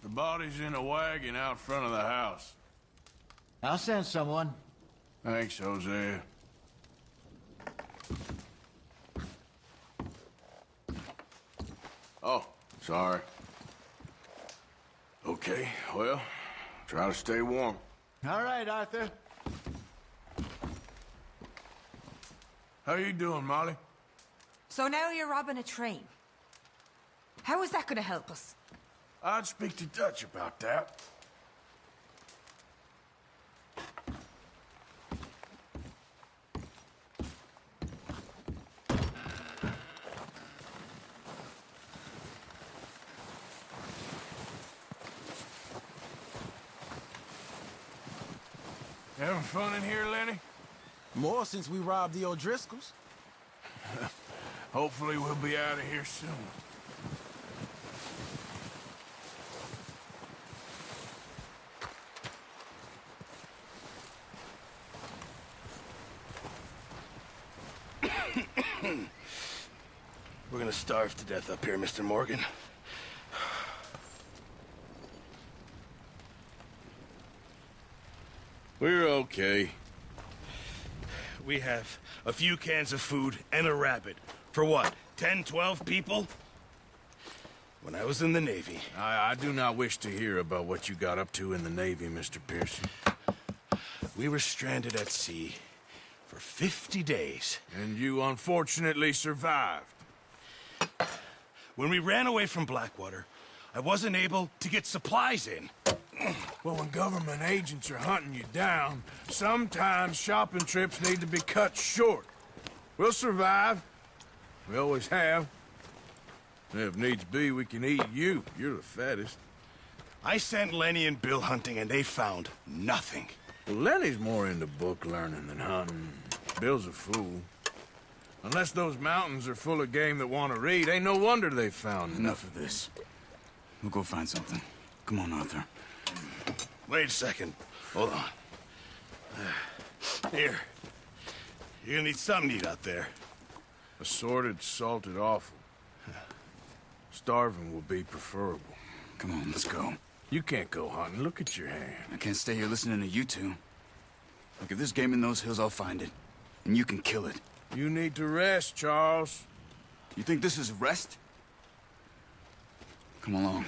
The body's in a wagon out front of the house. I'll send someone. Thanks, Hosea. Oh, sorry. Okay, well, try to stay warm. All right, Arthur. How you doing, Molly? So now you're robbing a train. How is that gonna help us? I'd speak to Dutch about that. Having fun in here, Lenny? More since we robbed the O'Driscolls. Hopefully we'll be out of here soon. We're gonna starve to death up here, Mr. Morgan. We're okay. We have a few cans of food and a rabbit. For what, 10, 12 people? When I was in the Navy... I do not wish to hear about what you got up to in the Navy, Mr. Pearson. We were stranded at sea for 50 days. And you unfortunately survived. When we ran away from Blackwater, I wasn't able to get supplies in. Well, when government agents are hunting you down, sometimes shopping trips need to be cut short. We'll survive. We always have. And if needs be, we can eat you. You're the fattest. I sent Lenny and Bill hunting, and they found nothing. Well, Lenny's more into book learning than hunting. Bill's a fool. Unless those mountains are full of game that want to read, ain't no wonder they found Enough of this. We'll go find something. Come on, Arthur. Wait a second. Hold on. Here. You're gonna need something to eat out there. Assorted, salted offal. Starving will be preferable. Come on, let's go. You can't go hunting. Look at your hand. I can't stay here listening to you two. Look, if there's game in those hills, I'll find it. And you can kill it. You need to rest, Charles. You think this is rest? Come along.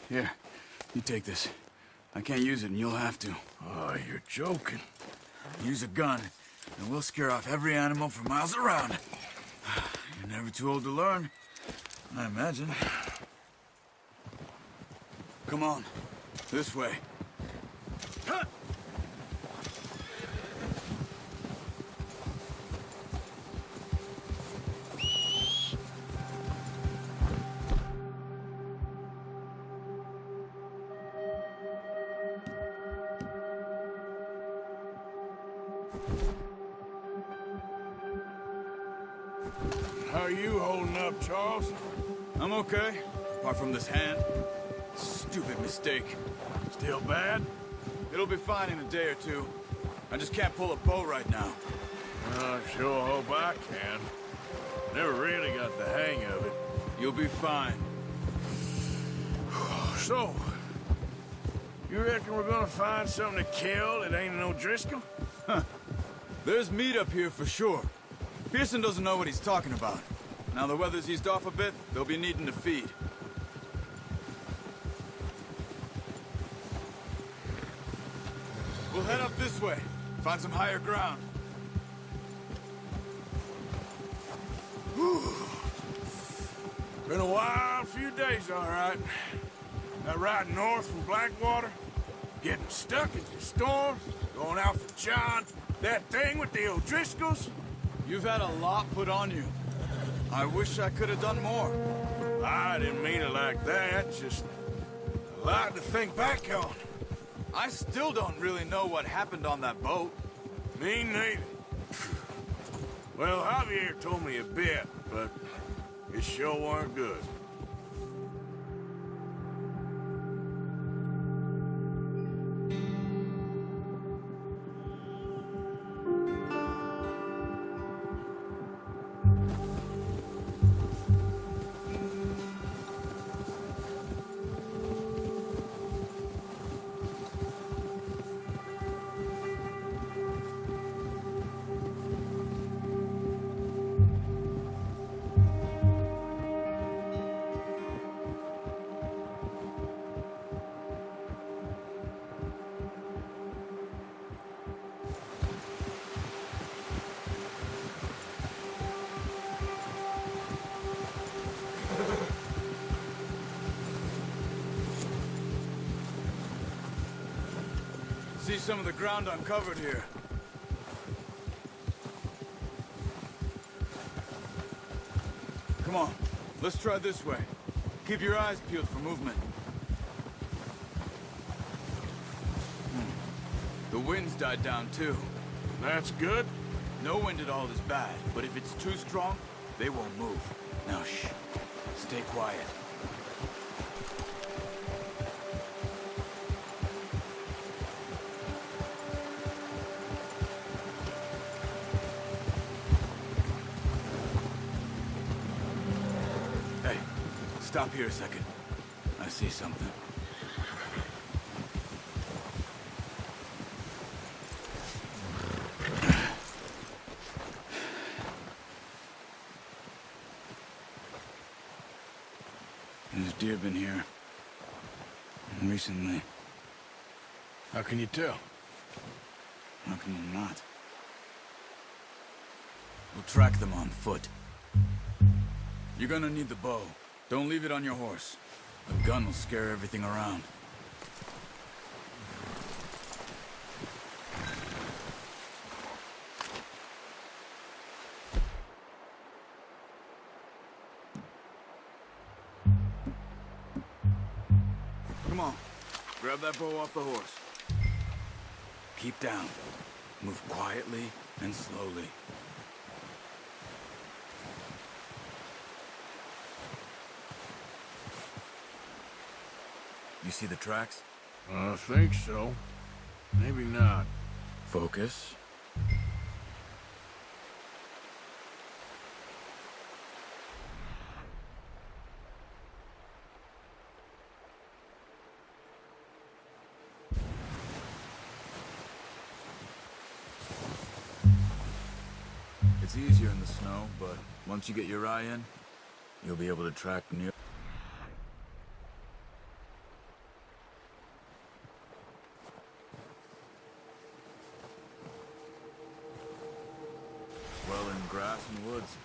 Here, you take this. I can't use it, and you'll have to. Oh, you're joking. Use a gun, and we'll scare off every animal for miles around. You're never too old to learn, I imagine. Come on, this way. How are you holding up, Charles? I'm okay, apart from this hand. Stupid mistake. Still bad? It'll be fine in a day or two. I just can't pull a bow right now. I sure hope I can. Never really got the hang of it. You'll be fine. So, you reckon we're gonna find something to kill that ain't an O'Driscoll? There's meat up here for sure. Pearson doesn't know what he's talking about. Now the weather's eased off a bit, they'll be needing to feed. We'll head up this way. Find some higher ground. Been a wild few days, all right. That ride north from Blackwater, getting stuck in the storm, going out for John, that thing with the O'Driscolls. You've had a lot put on you. I wish I could have done more. I didn't mean it like that, just a lot to think back on. I still don't really know what happened on that boat. Me neither. Well, Javier told me a bit, but it sure weren't good. See some of the ground uncovered here. Come on, let's try this way. Keep your eyes peeled for movement. The wind's died down too. That's good. No wind at all is bad, but if it's too strong, they won't move. Now shh, stay quiet. Hey, stop here a second. I see something. There's deer been here. Recently. How can you tell? How can you not? We'll track them on foot. You're gonna need the bow. Don't leave it on your horse. A gun will scare everything around. Come on. Grab that bow off the horse. Keep down. Move quietly and slowly. You see the tracks? I think so. Maybe not. Focus. It's easier in the snow, but once you get your eye in, you'll be able to track near. Well, in grass and woods.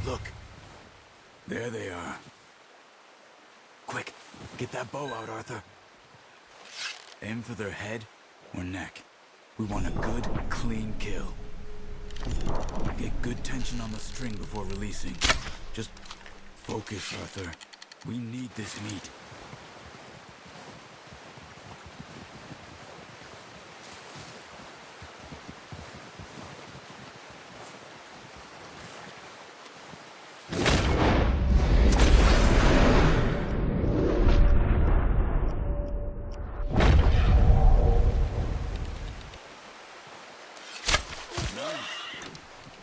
Look. There they are. Quick, get that bow out, Arthur. Aim for their head or neck. We want a good, clean kill. Get good tension on the string before releasing. Just focus, Arthur. We need this meat.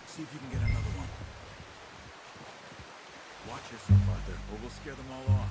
See if you can get another one. Watch yourself, Arthur, or we'll scare them all off.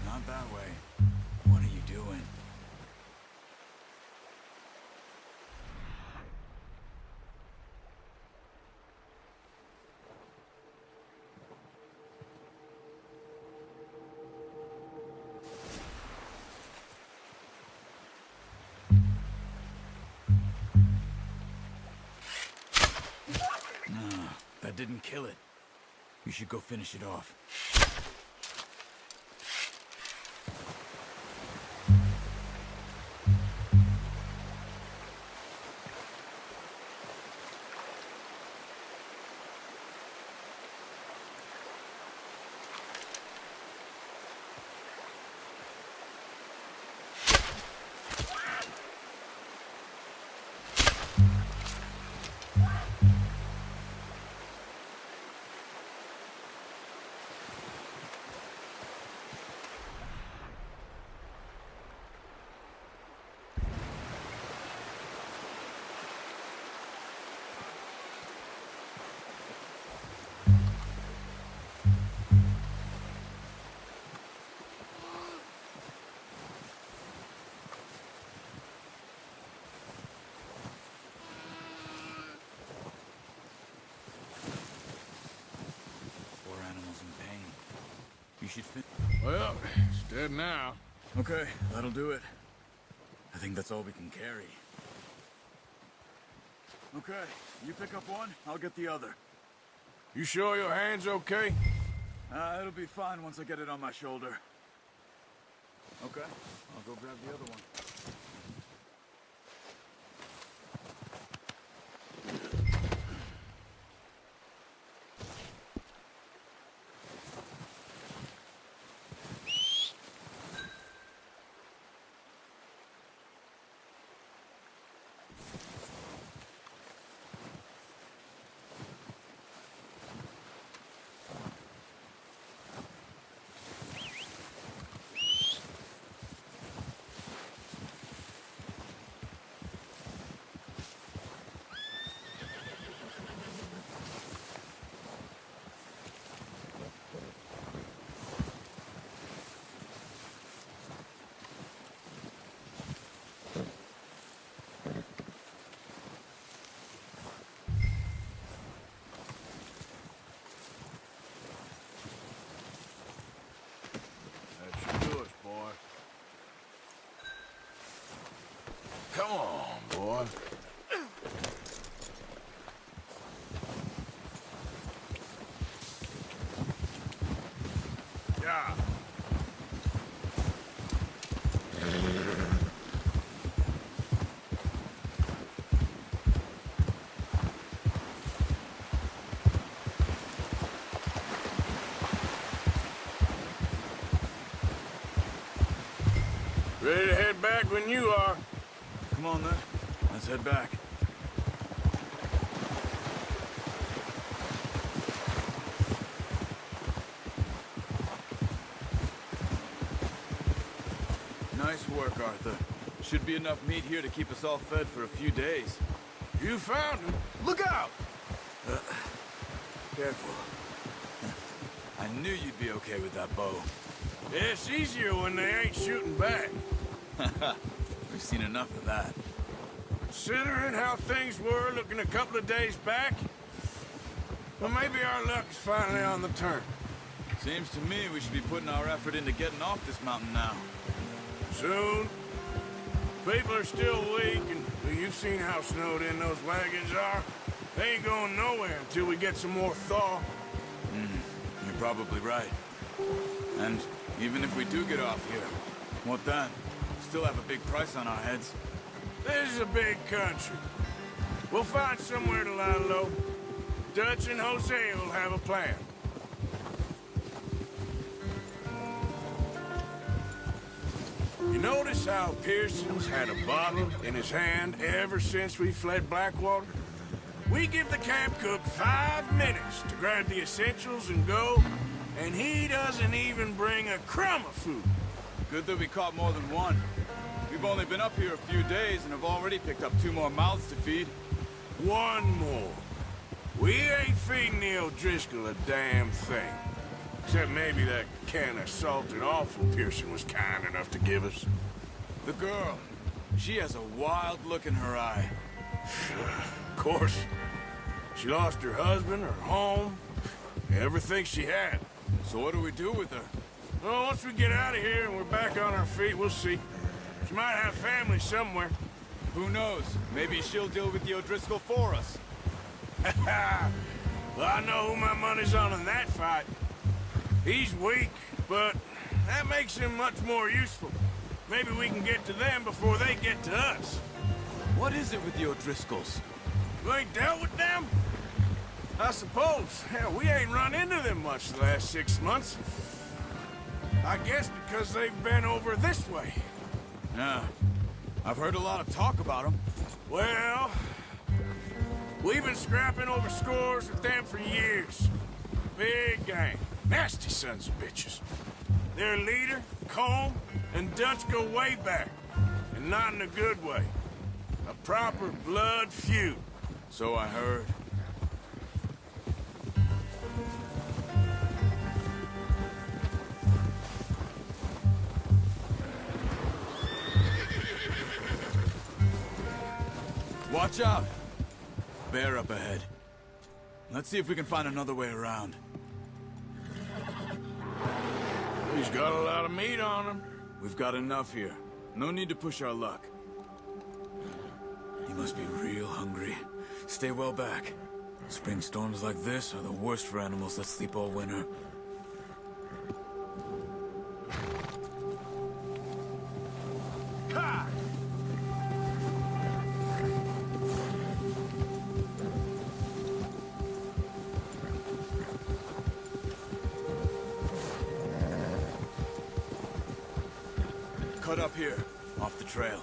Not that way. What are you doing? No, that didn't kill it. You should go finish it off. You should fit. Well, it's dead now. Okay, that'll do it. I think that's all we can carry. Okay, you pick up one, I'll get the other. You sure your hand's okay? It'll be fine once I get it on my shoulder. Okay, I'll go grab the other one. Come on, boy. Ready to head back when you are. Come on, then. Let's head back. Nice work, Arthur. Should be enough meat here to keep us all fed for a few days. You found him. Look out! Careful. I knew you'd be okay with that bow. It's easier when they ain't shooting back. We've seen enough of that. Considering how things were looking a couple of days back, well, maybe our luck's finally on the turn. Seems to me we should be putting our effort into getting off this mountain now. Soon. People are still weak, and well, you've seen how snowed in those wagons are. They ain't going nowhere until we get some more thaw. You're probably right. And even if we do get off here, what then? Still have a big price on our heads. This is a big country. We'll find somewhere to lie low. Dutch and Jose will have a plan. You notice how Pearson's had a bottle in his hand ever since we fled Blackwater? We give the camp cook 5 minutes to grab the essentials and go, and he doesn't even bring a crumb of food. Good that we caught more than one. We've only been up here a few days and have already picked up 2 more mouths to feed. One more. We ain't feeding the O'Driscoll a damn thing. Except maybe that can of salted offal Pearson was kind enough to give us. The girl. She has a wild look in her eye. Of course. She lost her husband, her home, everything she had. So what do we do with her? Well, once we get out of here and we're back on our feet, we'll see. She might have family somewhere. Who knows? Maybe she'll deal with the O'Driscoll for us. Well, I know who my money's on in that fight. He's weak, but that makes him much more useful. Maybe we can get to them before they get to us. What is it with the O'Driscolls? You ain't dealt with them? I suppose. Hell, we ain't run into them much the last 6 months. I guess because they've been over this way. Yeah. I've heard a lot of talk about them. Well, we've been scrapping over scores with them for years. Big gang. Nasty sons of bitches. Their leader, Colm, and Dutch go way back. And not in a good way. A proper blood feud. So I heard. Watch out! Bear up ahead. Let's see if we can find another way around. He's got a lot of meat on him. We've got enough here. No need to push our luck. He must be real hungry. Stay well back. Spring storms like this are the worst for animals that sleep all winter. Ha! Cut up here, off the trail.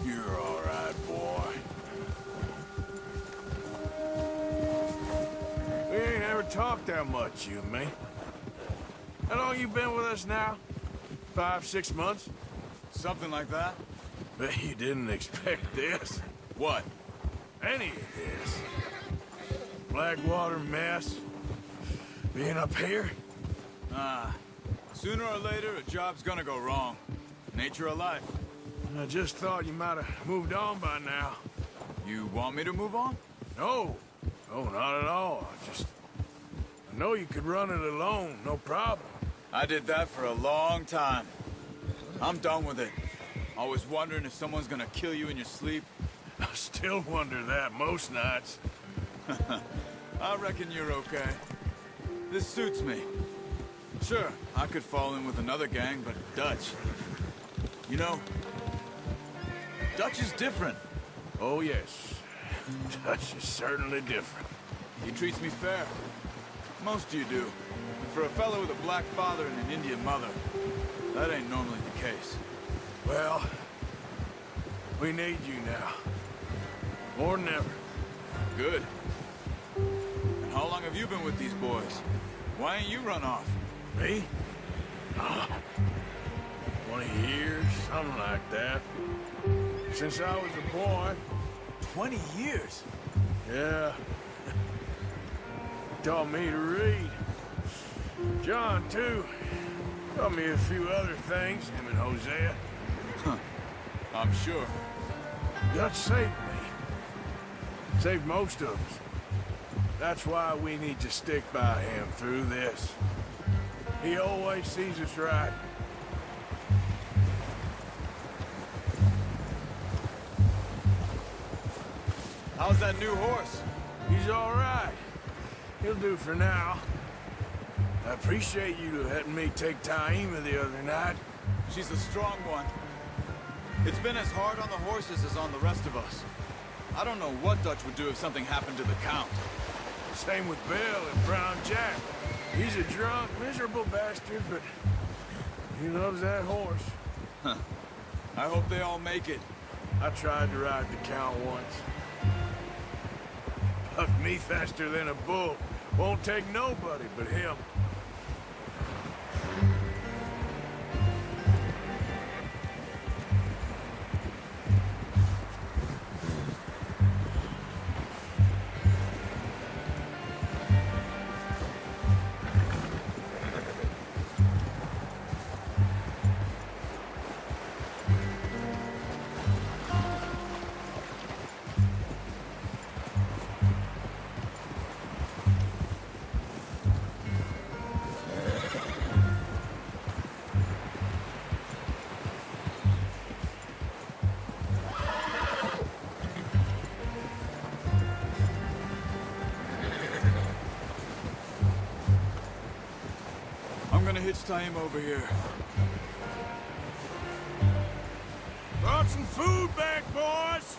You're all right, boy. We ain't ever talked that much, you and me. How long you been with us now? 5, 6 months? Something like that? Bet you didn't expect this. What? Any of this. Blackwater mess. Being up here? Sooner or later, a job's gonna go wrong. Nature of life. I just thought you might have moved on by now. You want me to move on? No. No, not at all. I know you could run it alone, no problem. I did that for a long time. I'm done with it. Always wondering if someone's gonna kill you in your sleep. I still wonder that most nights. I reckon you're okay. This suits me. Sure, I could fall in with another gang, but Dutch. You know, Dutch is different. Oh, yes. Dutch is certainly different. He treats me fair. Most of you do. But for a fellow with a black father and an Indian mother, that ain't normally the case. Well, we need you now. More than ever. Good. And how long have you been with these boys? Why ain't you run off? Me? 20 years, something like that. Since I was a boy. 20 years? Yeah. Taught me to read. John, too. Taught me a few other things, him and Hosea. I'm sure. Dutch saved me. Saved most of us. That's why we need to stick by him through this. He always sees us right. How's that new horse? He's all right. He'll do for now. I appreciate you letting me take Taima the other night. She's a strong one. It's been as hard on the horses as on the rest of us. I don't know what Dutch would do if something happened to the Count. Same with Bill and Brown Jack. He's a drunk, miserable bastard, but he loves that horse. I hope they all make it. I tried to ride the Count once. Bucked me faster than a bull. Won't take nobody but him. I'm gonna hitch Taima over here. Brought some food back, boys!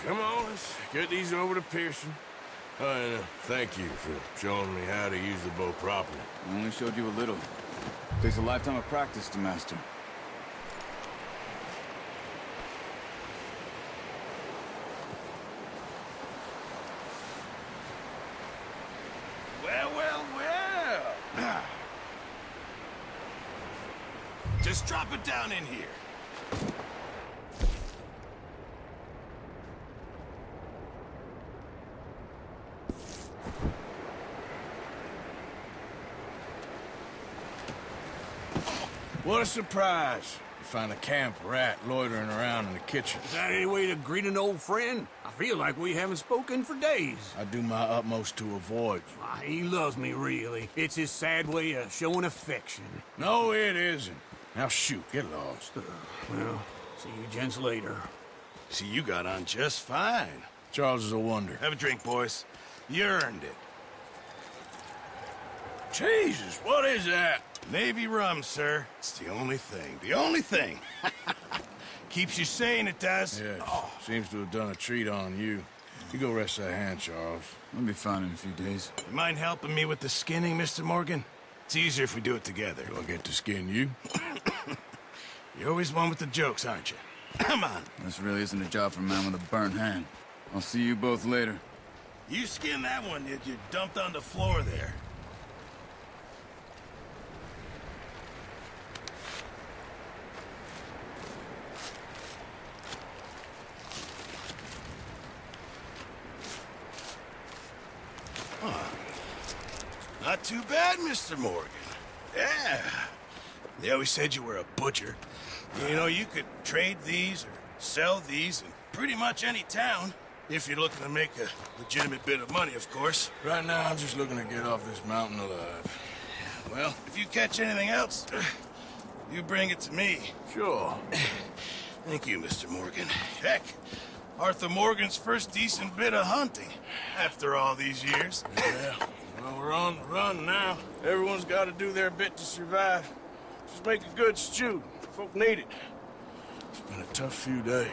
Come on, let's get these over to Pearson. And thank you for showing me how to use the bow properly. I only showed you a little. Takes a lifetime of practice to master. Well, well, well. Just drop it down in here. What a surprise. You find a camp rat loitering around in the kitchen. Is that any way to greet an old friend? I feel like we haven't spoken for days. I do my utmost to avoid you. Ah, he loves me, really. It's his sad way of showing affection. No, it isn't. Now shoot, get lost. Well, see you gents later. See, you got on just fine. Charles is a wonder. Have a drink, boys. You earned it. Jesus, what is that? Navy rum, sir. It's the only thing. The only thing. Keeps you sane, it does. Yes, seems to have done a treat on you. You go rest that hand, Charles. I'll be fine in a few days. You mind helping me with the skinning, Mr. Morgan? It's easier if we do it together. Do I get to skin you? You're always one with the jokes, aren't you? Come on. This really isn't a job for a man with a burnt hand. I'll see you both later. You skin that one that you dumped on the floor there. Not too bad, Mr. Morgan. Yeah. They always said you were a butcher. You know, you could trade these or sell these in pretty much any town. If you're looking to make a legitimate bit of money, of course. Right now, I'm just looking to get off this mountain alive. Well, if you catch anything else, you bring it to me. Sure. Thank you, Mr. Morgan. Heck, Arthur Morgan's first decent bit of hunting after all these years. Yeah, Well, we're on the run now. Everyone's got to do their bit to survive. Just make a good stew. Folk need it. It's been a tough few days.